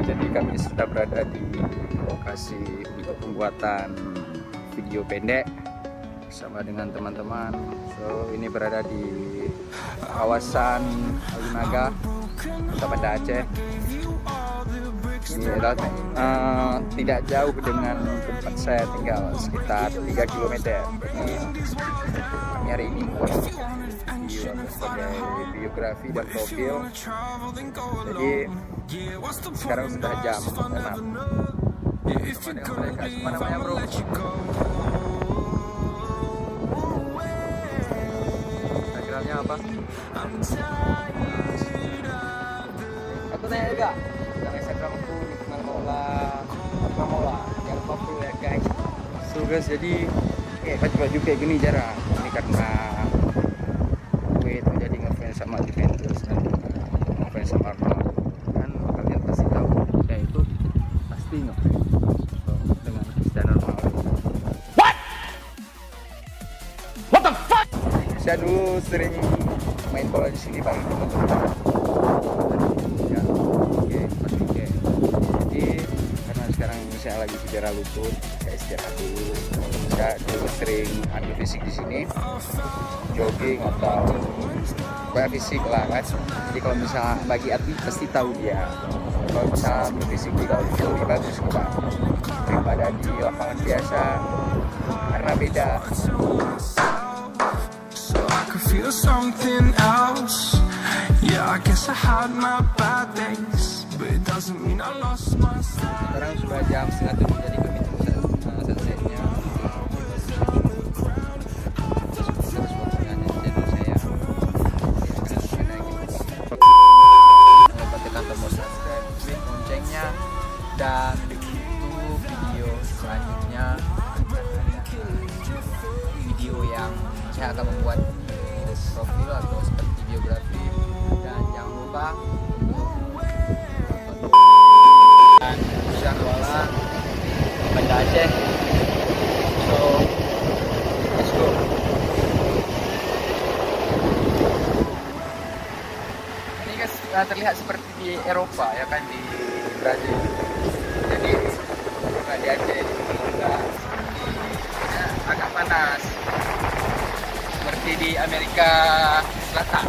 Jadi kami sudah berada di lokasi pembuatan video pendek bersama dengan teman-teman. So ini berada di kawasan Alunaga, Kota Banda Aceh. Ini tidak jauh dengan tempat saya tinggal, sekitar 3 km. Jadi kami hari ini sebagai biografi dan profil. Jadi sekarang sudah jam 6. Sama dengan mereka. Siapa namanya, bro? Instagramnya apa? Aku tanya juga. Instagram aku Nikmal Mola. Jangan lupa follow ya guys. So guys, jadi baju kayak gini jarang. Ini karena gue itu jadi ngefans sama Juventus dan ngefans sama Ronaldo. Kan kalian pasti tahu saya itu pasti ngefans dengan Cristiano Ronaldo. What the fuck? Saya dulu sering main bola di sini bareng teman-teman. Sekarang saya lagi cedera lutut, saya istirahat dulu. Saya dulu sering ambil fisik di sini, jogging atau kayak fisik lah kan. Jadi kalau misalnya bagi atlet pasti tahu dia. Kalau misalnya ambil fisik di kalau itu lebih bagus kan daripada di lapangan biasa karena beda. Sekarang sudah jam 6:30, jadi kami tunggu sunsetnya. Tekan tombol subscribe, klik loncengnya, dan tunggu video selanjutnya. Video yang saya akan membuat profil atau seperti biografi, dan jangan lupa Kuala Banda Aceh. So let's go. Ini guys terlihat seperti di Eropa ya kan, di Brazil. Jadi di Aceh agak panas seperti di Amerika Selatan.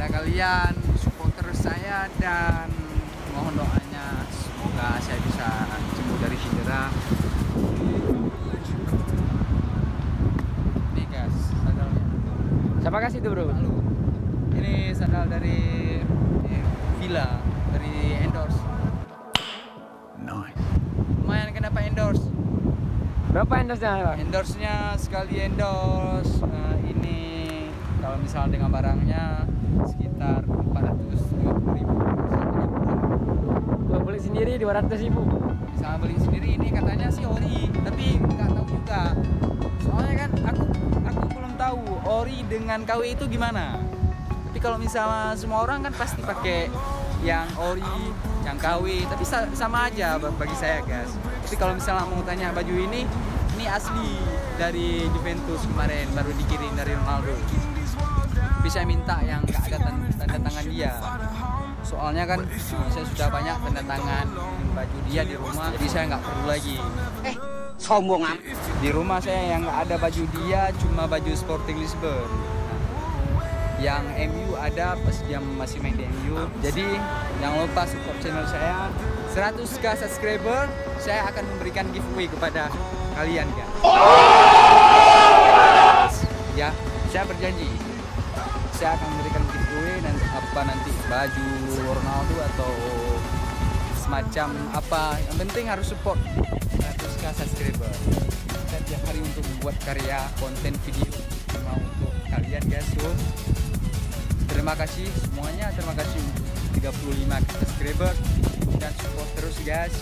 Kalian supporter saya dan mohon doanya semoga saya bisa sembuh dari cedera. Nih guys, sandalnya. Siapa kasih itu, bro? Lalu. Ini sandal dari Villa, dari endorse. Nice. Lumayan kenapa endorse? Berapa endorse-nya? Endorse-nya sekali endorse ini kalau misalnya dengan barangnya sekitar 430.000. Kalau beli sendiri 200.000. Bisa beli sendiri ini katanya sih ori, tapi nggak tahu juga. Soalnya kan aku belum tahu ori dengan KW itu gimana. Tapi kalau misalnya semua orang kan pasti pakai yang ori, yang KW, tapi sama aja bagi saya guys. Tapi kalau misalnya mau tanya baju ini asli dari Juventus kemarin, baru dikirim dari Ronaldo. Bisa minta yang nggak ada tanda tangan dia, soalnya kan saya sudah banyak tanda tangan baju dia di rumah, jadi saya nggak perlu lagi. Sombong am. Di rumah saya yang nggak ada baju dia, cuma baju Sporting Lisbon. Yang MU ada pas dia masih main di MU. Jadi jangan lupa support channel saya. 100k subscriber, saya akan memberikan giveaway kepada kalian kan. Ya, saya berjanji. Saya akan memberikan giveaway dan nanti baju Ronaldo atau semacam apa. Yang penting harus support 100k subscriber. Saya tiap hari untuk membuat karya konten video cuma untuk kalian guys. So, terima kasih semuanya, terima kasih untuk 35 subscriber, dan support terus guys.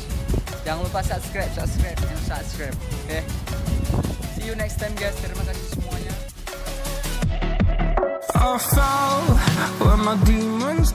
Jangan lupa subscribe. Oke. See you next time guys. Terima kasih semuanya. I found where my demons